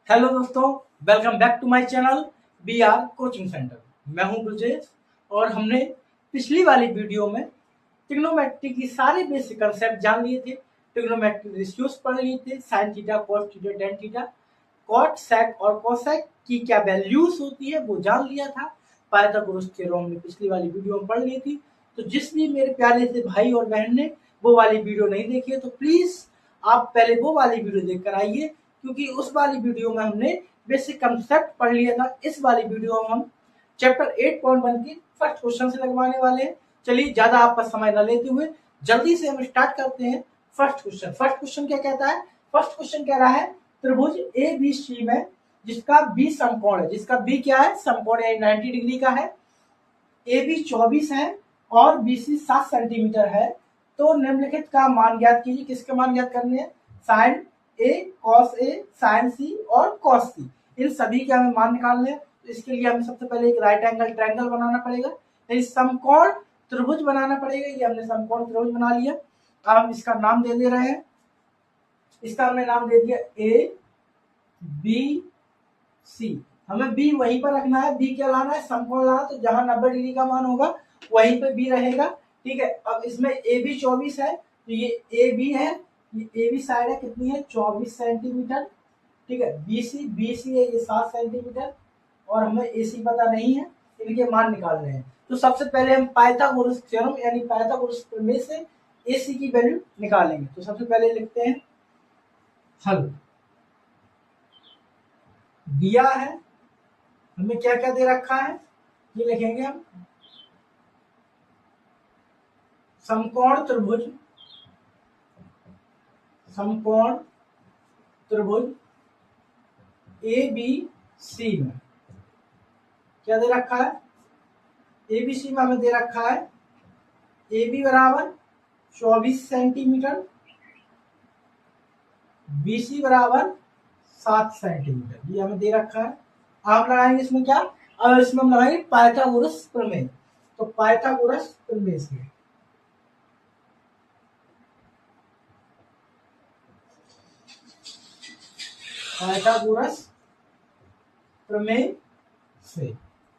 Hello दोस्तों, welcome back to my channel B R coaching centre. मैं हूं ब्रजेश और हमने पिछली वाली वीडियो में ट्रिग्नोमेट्री की सारे बेसिक कंसेप्ट जान लिए थे। ट्रिग्नोमेट्री रेशियोज पढ़ लिए थे, sine theta, cos theta, tan theta, cot, sec और कोसेक की क्या वैल्यूज होती है वो जान लिया था। पाइथागोरस थ्योरम हमने पिछली वाली वीडियो में पढ़ ली थी। तो जिस भी मेरे प्यारे से भाई और बहन ने वो वाली वीडियो नहीं देखी है तो प्लीज आप पहले वो वाली वीडियो देखकर आइए, क्योंकि उस वाली वीडियो में हमने बेसिक कंसेप्ट पढ़ लिया था। इस वाली वीडियो में हम चैप्टर 8.1 की फर्स्ट क्वेश्चन से लगवाने वाले हैं। चलिए ज्यादा आपका समय न लेते हुए जल्दी से हम स्टार्ट करते हैं। फर्स्ट क्वेश्चन क्या कहता है? फर्स्ट क्वेश्चन कह रहा है त्रिभुज ए बी सी में जिसका बी समकोण है, जिसका बी क्या है? समकोण है, 90 डिग्री का है। ए बी 24 है और बी सी 7 सेंटीमीटर है। तो निम्नलिखित का मान ज्ञात कीजिए। किसके मान ज्ञात करने हैं? Sign A, cos A, sign सी और कॉस सी, इन सभी के हमें मान निकालने हैं। तो इसके लिए हमें सबसे पहले एक राइट एंगल ट्रायंगल बनाना पड़ेगा, यानी समकोण त्रिभुज बनाना पड़ेगा। ये हमने समकोण त्रिभुज बना लिया। अब हम इसका नाम दे रहे हैं। इसका हमने नाम दे दिया ए बी सी। हमें बी वहीं पर रखना है। बी क्या लाना है? समकोण लाना। तो जहां 90 डिग्री का मान होगा वहीं पे बी रहेगा। ठीक है। अब इसमें ए बी 24 है तो ये ए बी है, ये ए बी साइड है, कितनी है? 24 सेंटीमीटर। ठीक है। बी सी है, ये 7 सेंटीमीटर और हमें ए सी पता नहीं है। इनके मान निकालने हैं। तो सबसे पहले हम पाइथागोरस थ्योरम यानी पाइथागोरस प्रमेय से ए सी की वैल्यू निकालेंगे। तो सबसे पहले लिखते हैं हल। दिया है हमें क्या क्या दे रखा है, ये लिखेंगे हम। समकोण त्रिभुज, समकोण त्रिभुज ए बी सी में क्या दे रखा है? ए बी सी में हमें दे रखा है ए बी बराबर 24 सेंटीमीटर, बी सी बराबर 7 सेंटीमीटर, ये हमें दे रखा है। आप लगाएंगे इसमें क्या? अब इसमें हम लगाएंगे पाइथागोरस प्रमेय। तो पाइथागोरस प्रमेय से पाइथागोरस प्रमेय से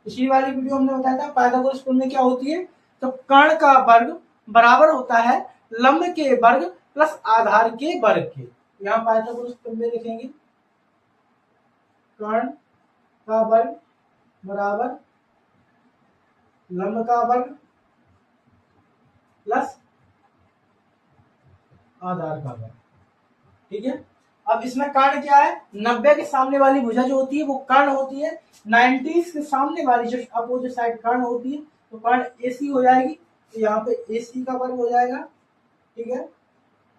पिछली वाली वीडियो हमने बताया था पाइथागोरस प्रमेय क्या होती है। तो कर्ण का वर्ग बराबर होता है लंब के वर्ग प्लस आधार के वर्ग के। यहाँ पाइथागोरस प्रमेय लिखेंगे कर्ण का वर्ग बराबर लंब का वर्ग प्लस आधार का वर्ग। ठीक है। अब इसमें कर्ण क्या है? 90 के सामने वाली भुजा जो होती है वो कर्ण होती है। 90 के सामने वाली जो अपोजिट साइड कर्ण होती है तो कर्ण AC हो जाएगी। तो यहाँ पे AC का वर्ग हो जाएगा। ठीक है।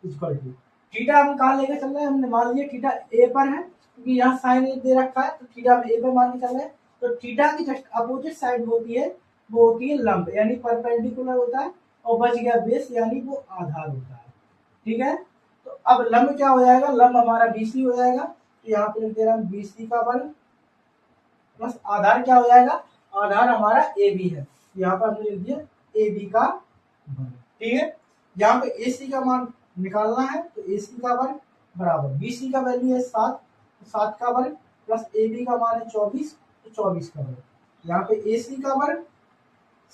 इक्वल टू थीटा हम कहाँ लेकर चल रहे हैं? हमने मान लिया थीटा ए पर है, क्योंकि यहाँ साइन ए दे रखा है तो थीटा हम ए पर मान के चल रहे हैं। तो थीटा की जस्ट अपोजिट साइड होती है वो होती है लंब, यानी परपेंडिकुलर होता है, और बच गया बेस यानी वो आधार होता है। ठीक है। तो अब लंब क्या हो जाएगा? लंब हमारा BC हो जाएगा। तो यहाँ पे लिख दे रहा हूँ BC का वर्ग प्लस आधार क्या हो जाएगा? आधार हमारा AB है, यहाँ पर हमने लिख दिया AB का वर्ग। ठीक है। यहाँ पे AC का मान निकालना है तो AC का वर्ग बराबर BC का वैल्यू है 7, तो 7 का वर्ग प्लस AB का मान है 24, तो 24 का वर्ग। यहाँ पे AC का वर्ग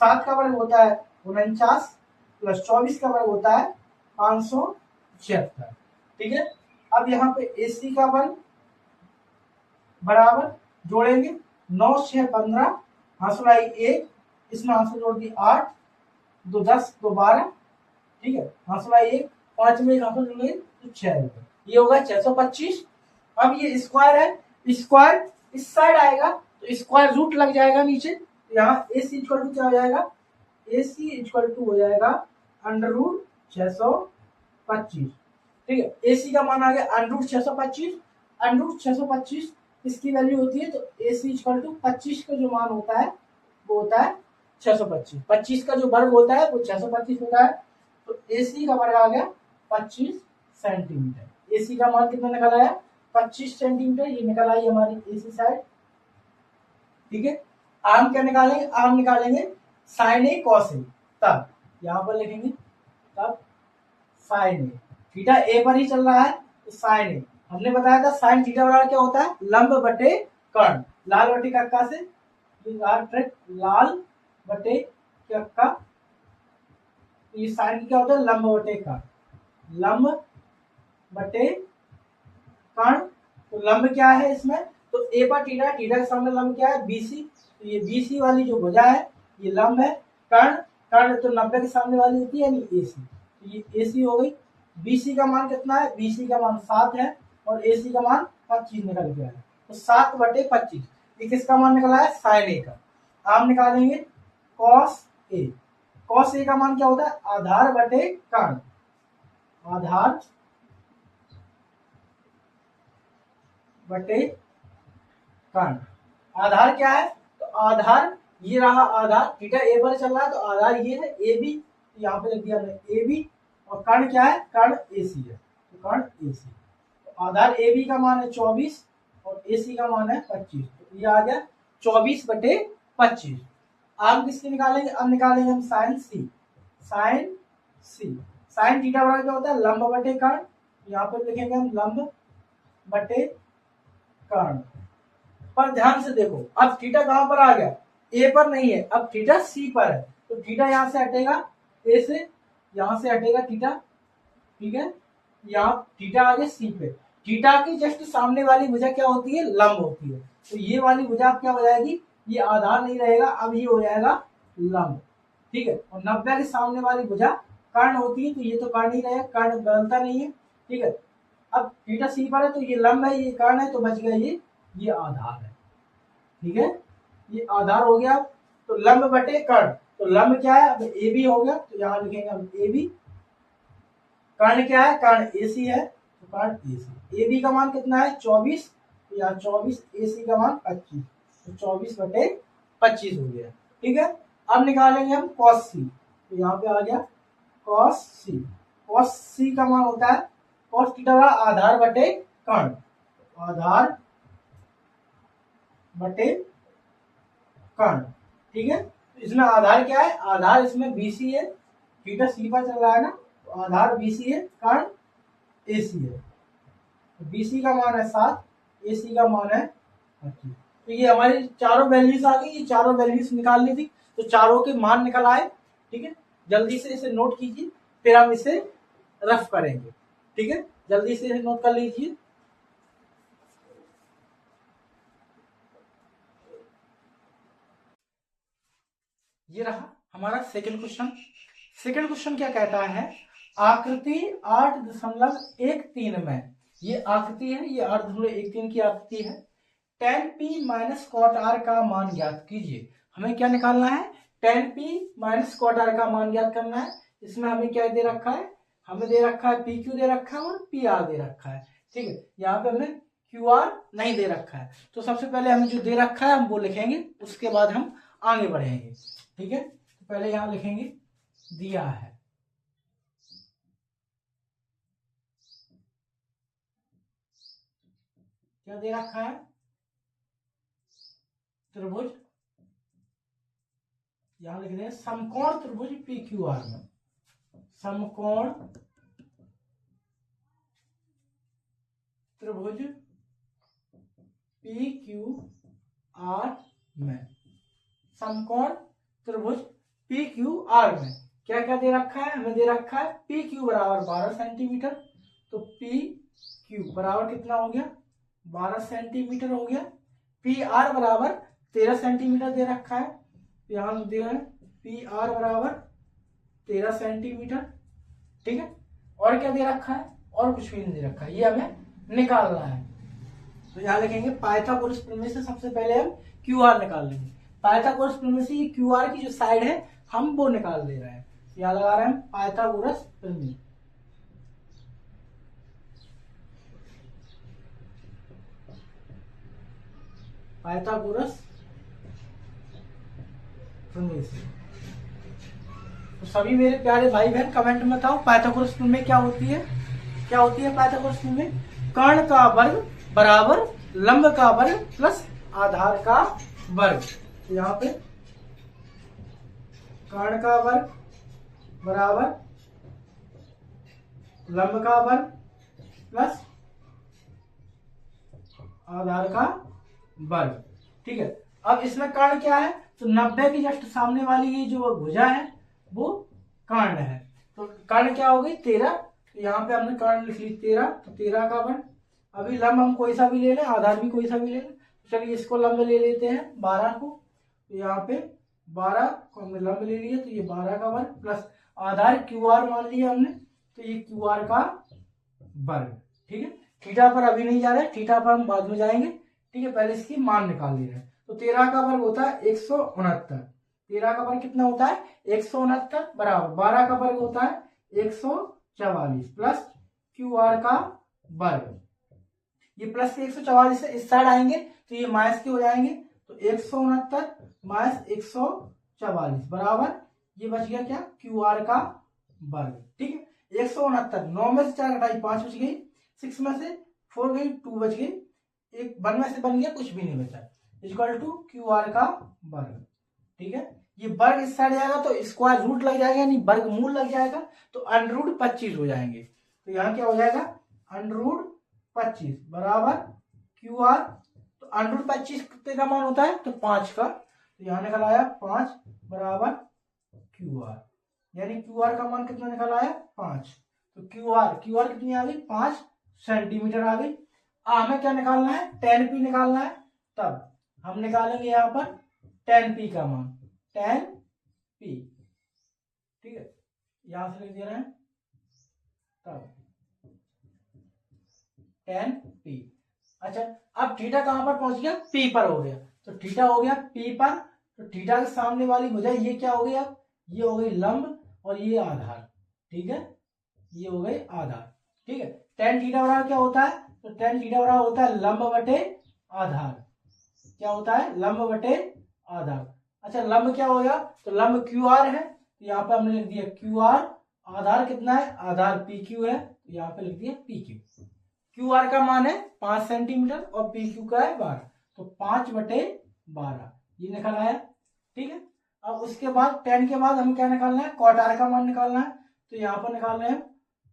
7 का वर्ग होता है 49 प्लस 24 का वर्ग होता है 576। ठीक है। अब यहाँ पे AC का वर्ग बराबर जोड़ेंगे 9 6 15, हासुलाई 1, इसमें हासु जोड़ दी 8, 2 10, 2 12। ठीक है। हासुलाई 1, 5 में एक हासु जोड़ेंगे तो 6 होगा, ये होगा 625। अब ये स्क्वायर है, स्क्वायर इस साइड आएगा तो स्क्वायर रूट लग जाएगा नीचे। तो यहाँ AC इक्वल टू क्या हो जाएगा? AC इक्वल टू हो जाएगा अंडर रूट 625। ठीक है। AC का मान आ गया अंडर रूट 625। अंडर रूट 625 इसकी वैल्यू होती है, तो AC इक्वल टू 25 का जो मान होता है वो होता है 625। 25 का जो वर्ग होता है वो 625 होता है। तो AC का वर्ग आ गया 25 सेंटीमीटर। AC का मान कितना निकल आया? 25 सेंटीमीटर। ये निकल आई हमारी AC साइड। ठीक है। आम क्या निकालेंगे? आम निकालेंगे साइन ए कॉस ए। तब यहाँ पर लिखेंगे तब साइन ए, थीटा ए पर ही चल रहा है तो साइन ए हमने बताया था साइन थीटा बराबर क्या होता है, लंब बटे कर्ण। लाल बटे कक्का से लाल बटे कक्का, ये साइन क्या होता है, लंब बटे कर्ण, लंब बटे कर्ण। तो लंब क्या है इसमें, तो ए पर थीटा, थीटा के सामने लंब क्या है, बीसी। तो ये बीसी वाली जो भुजा है ये लंब है। कर्ण, कर्ण तो 90 के सामने वाली होती है यानी एसी, तो ये एसी हो गई। बीसी का मान कितना है, बीसी का मान 7 है और एसी का मान 25 निकल गया है। तो 7 बटे 25, ये किसका मान निकला है, साइन ए का। आप निकालेंगे कॉस ए। कॉस ए का मान क्या होता है, आधार बटे कर्ण, आधार बटे कर्ण। आधार क्या है, तो आधार ये रहा, आधार थीटा ए पर चल रहा है तो आधार ये है ए बी, यहाँ पे लिख दिया हमने ए बी। और कर्ण क्या है, कर्ण ए सी है, तो कर्ण ए सी। तो आधार ए बी का मान है 24 और ए सी का मान है 25, तो ये आ गया 24 बटे 25। आप किसके निकालेंगे, अब निकालेंगे हम साइन सी। साइन सी, साइन थीटा बराबर क्या होता है, लंब बटे कर्ण। यहाँ पे लिखेंगे हम लंब बटे कर्ण। पर ध्यान से देखो, अब थीटा कहां पर आ गया, ए पर नहीं है, अब थीटा सी पर है। तो थीटा यहां से हटेगा, ए से यहां से हटेगा थीटा, ठीक है। यहाँ थीटा आ गया सी पे। थीटा के जस्ट सामने वाली भुजा क्या होती है, लंब होती है। तो ये वाली भुजा अब क्या हो जाएगी, ये आधार नहीं रहेगा, अब ये हो जाएगा लंब, ठीक है। और 90 के सामने वाली भुजा कर्ण होती है, तो ये तो कर्ण ही रहेगा, कर्ण बदलता नहीं है, ठीक है। अब थीटा सी पर है तो ये लंब है, ये कर्ण है, तो बच गया ये आधार है, ठीक है। ये आधार हो गया। तो लंब बटे कर्ण, तो लंब क्या है, अब ए बी हो गया, तो यहाँ लिखेंगे हम ए बी। कर्ण क्या है, कर्ण ए सी है, तो कर्ण ए सी। ए बी का मान कितना है 24, तो यहाँ 24, ए सी का मान 25, तो 24 बटे 25 हो गया, ठीक है। अब निकालेंगे हम कॉस सी, तो यहाँ पे आ गया कॉस सी। कॉस सी का मान होता है कॉस थीटा आधार बटे कर्ण, आधार बटे कर्ण, ठीक है। इसमें आधार क्या है, आधार इसमें बीसी है, थीटा सी पर चल रहा है ना, तो आधार बीसी है, कर्ण एसी है। तो बीसी का मान है 7, एसी का मान है 25। तो ये हमारी चारों वैल्यूज आ गई, ये चारों वैल्यूज निकालनी थी, तो चारों के मान निकल आए, ठीक है। जल्दी से इसे नोट कीजिए, फिर हम इसे रफ करेंगे, ठीक है। जल्दी से इसे नोट कर लीजिए। ये रहा हमारा सेकंड क्वेश्चन। सेकंड क्वेश्चन क्या कहता है, आकृति 8.13 में, ये आकृति है, ये 8.13 की आकृति है। tan p minus cot r का मान ज्ञात कीजिए। हमें क्या निकालना है, tan p minus cot r का मान ज्ञात करना है। इसमें हमें क्या दे रखा है, हमें दे रखा है पी क्यू दे रखा है और पी आर दे रखा है, ठीक है। यहाँ पे हमें क्यू आर नहीं दे रखा है, तो सबसे पहले हमें जो दे रखा है हम वो लिखेंगे, उसके बाद हम आगे बढ़ेंगे, ठीक है। तो पहले यहाँ लिखेंगे दिया है, क्या दे रखा है, त्रिभुज, यहां लिख दें समकोण त्रिभुज पी क्यू आर में, समकोण त्रिभुज पी क्यू आर में, समकोण त्रिभुज पी क्यू आर में क्या क्या दे रखा है, हमें दे रखा है पी क्यू बराबर 12 सेंटीमीटर। तो पी क्यू बराबर कितना हो गया, 12 सेंटीमीटर हो गया। पी आर बराबर 13 सेंटीमीटर दे रखा है, यहाँ दिया है पी आर बराबर 13 सेंटीमीटर, ठीक है। और क्या दे रखा है, और कुछ भी नहीं दे रखा है, ये हमें निकालना है। तो यहाँ लिखेंगे पाइथागोरस प्रमेय से सबसे पहले हम क्यू आर निकाल लेंगे। पाइथागोरस प्रमेय से क्यू आर की जो साइड है हम वो निकाल ले रहे हैं, यहाँ लगा रहे हैं पाइथागोरस प्रमेय। पाइथागोरस प्रमेय से तो सभी मेरे प्यारे भाई बहन कमेंट में बताओ पाइथागोरस प्रमेय क्या होती है। क्या होती है पाइथागोरस प्रमेय, कर्ण का वर्ग बराबर लंब का वर्ग प्लस आधार का वर्ग। तो यहाँ पे कर्ण का वर्ग बराबर लंब का वर्ग प्लस आधार का वर्ग। ठीक है, अब इसमें कर्ण क्या है, तो 90 की जस्ट सामने वाली ये जो भुजा है वो कर्ण है, तो कर्ण क्या हो गई 13, तो यहाँ पे हमने कर्ण लिख ली 13, तो 13 का वर्ग। अभी लंब हम कोई सा भी ले लें, आधार भी कोई सा भी ले लें, चलिए इसको लंब ले लेते हैं 12 को, तो यहाँ पे 12 को हमने लंब ले लिया, तो ये 12 का वर्ग प्लस आधार क्यू आर मान लिया हमने, तो ये क्यू आर का वर्ग। ठीक है, थीटा पर अभी नहीं जा रहे, थीटा पर हम बाद में जाएंगे। ठीक है, पहले इसकी मान निकाल ले रहे हैं, तो 13 का वर्ग होता है 169, 13 का वर्ग कितना होता है 169 बराबर 12 का वर्ग होता है 144 प्लस क्यू आर का वर्ग। ये प्लस के 144 से इस साइड आएंगे तो ये माइनस के हो जाएंगे, तो 169 माइनस 144 बराबर ये बच गया क्या क्यू आर का वर्ग। ठीक है, 169 9 में से 4 घटाई 5 बच गई, 6 में से 4 गई 2 बच गई, एक 1 में से बन गया कुछ भी नहीं बचा, इक्वल टू क्यू आर का वर्ग। ठीक है, ये वर्ग इस साइड जाएगा तो स्क्वायर रूट लग जाएगा, यानी वर्गमूल लग जाएगा, तो अंडर 25 हो जाएंगे, तो यहाँ क्या हो जाएगा अंडर 25 बराबर क्यू आर, तो अंडर 25 कितने का मान होता है तो 5 का, तो यहाँ निकल आया 5 बराबर क्यू आर, यानी क्यू आर का मान कितना निकल आया 5, तो क्यू आर कितनी आ गई 5 सेंटीमीटर आ गई। हमें क्या निकालना है 10 पी निकालना है, तब हम निकालेंगे यहाँ पर 10 पी का मान 10 पी। ठीक है, यहां से लिख दे रहे हैं तब 10 पी। अच्छा, अब थीटा कहां पर पहुंच गया पी पर हो गया, तो थीटा हो गया पी पर, तो थीटा के सामने वाली भुजा ये क्या हो गई, अब ये हो गई लंब और ये आधार। ठीक है, ये हो गई आधार। ठीक है, tan थीटा बराबर क्या होता है, तो tan थीटा बराबर होता है लंब बटे आधार, क्या होता है लंब बटे आधार। अच्छा, लंब क्या हो गया, तो लंब क्यू आर है, तो यहाँ पे हमने लिख दिया क्यू आर, आधार कितना है आधार पी क्यू है, तो यहाँ पे लिख दिया पी क्यू। क्यू आर का मान है 5 सेंटीमीटर और पी क्यू का है 12, तो 5/12 ये निकल आया। ठीक है, अब उसके बाद 10 के बाद हमें क्या निकालना है कॉट आर का मान निकालना है, तो यहाँ पर निकाल रहे हैं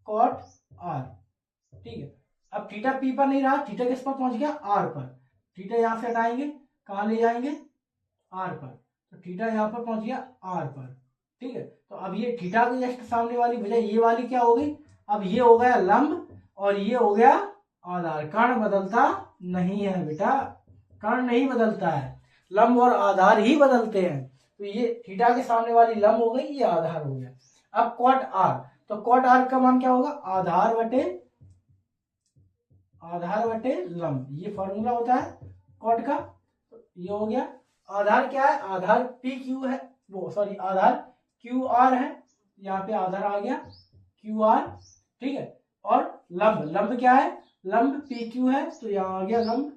कॉट आर। ठीक है, अब थीटा पी पर नहीं रहा, थीटा किस पर पहुंच गया आर पर, थीटा यहाँ से हटाएंगे कहाँ ले जाएंगे आर पर, तो थीटा यहाँ पर पहुंच गया आर पर। ठीक है, तो अब ये थीटा के जस्ट सामने वाली भुजा ये वाली क्या हो गई, अब ये हो गया लंब और ये हो गया आधार। कर्ण बदलता नहीं है बेटा, कर्ण नहीं बदलता है, लंब और आधार ही बदलते हैं, तो ये थीटा के सामने वाली लंब हो गई, ये आधार हो गया। अब कॉट आर, तो कॉट आर का मान क्या होगा आधार बटे लंब, ये फॉर्मूला होता है कॉट का, तो ये हो गया। आधार क्या है आधार पी क्यू है, वो सॉरी आधार क्यू आर है, यहाँ पे आधार आ गया क्यू आर। ठीक है, और लंब क्या है लंब पी क्यू है, तो यहाँ आ गया लंब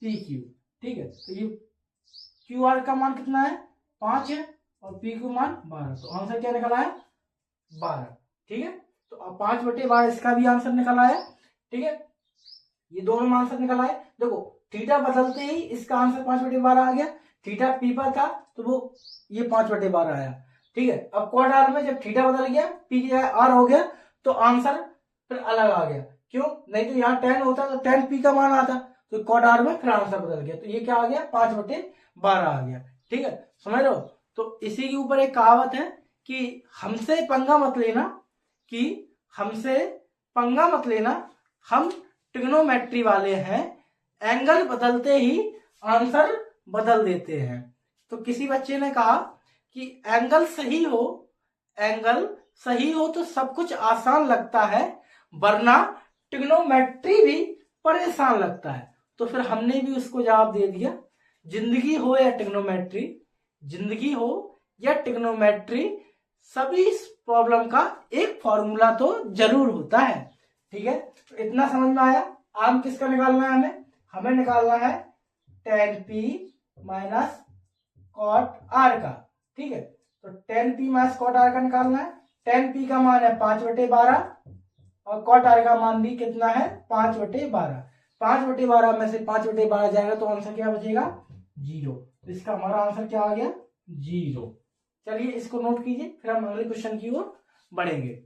पी क्यू। ठीक है, तो ये क्यू आर का मान कितना है 5 है और पी क्यू मान 12, तो आंसर क्या निकला है 12। ठीक है, तो अब 5/12 इसका भी आंसर निकल आया। ठीक है, ये दोनों आंसर निकल आए। देखो थीटा बदलते ही इसका आंसर 5/12 आ गया, थीटा पी पर था तो वो ये 5/12 आया। ठीक है, अब कॉट आर में जब थीटा बदल गया पी की आर हो गया, तो आंसर फिर अलग आ गया, क्यों नहीं तो यहाँ 10 होता तो 10 पी का मान आता, तो कॉट आर में फिर आंसर बदल गया, तो ये क्या आ गया 5/12 आ गया। ठीक है, समझ लो। तो इसी के ऊपर एक कहावत है कि हमसे पंगा मत लेना, हम ट्रिग्नोमेट्री वाले हैं, एंगल बदलते ही आंसर बदल देते हैं। तो किसी बच्चे ने कहा कि एंगल सही हो तो सब कुछ आसान लगता है, वरना ट्रिग्नोमेट्री भी परेशान लगता है। तो फिर हमने भी उसको जवाब दे दिया, जिंदगी हो या ट्रिग्नोमेट्री सभी प्रॉब्लम का एक फॉर्मूला तो जरूर होता है। ठीक है, तो इतना समझ में आया। आम किसका निकालना है हमें निकालना है tan p minus cot R का। ठीक है, तो tan p minus cot R का निकालना है। tan p का मान है 5/12 और कॉट आर का मान भी कितना है 5/12। 5/12 में से 5/12 जाएगा तो आंसर क्या बचेगा 0, तो इसका हमारा आंसर क्या आ गया 0। चलिए इसको नोट कीजिए, फिर हम अगले क्वेश्चन की ओर बढ़ेंगे।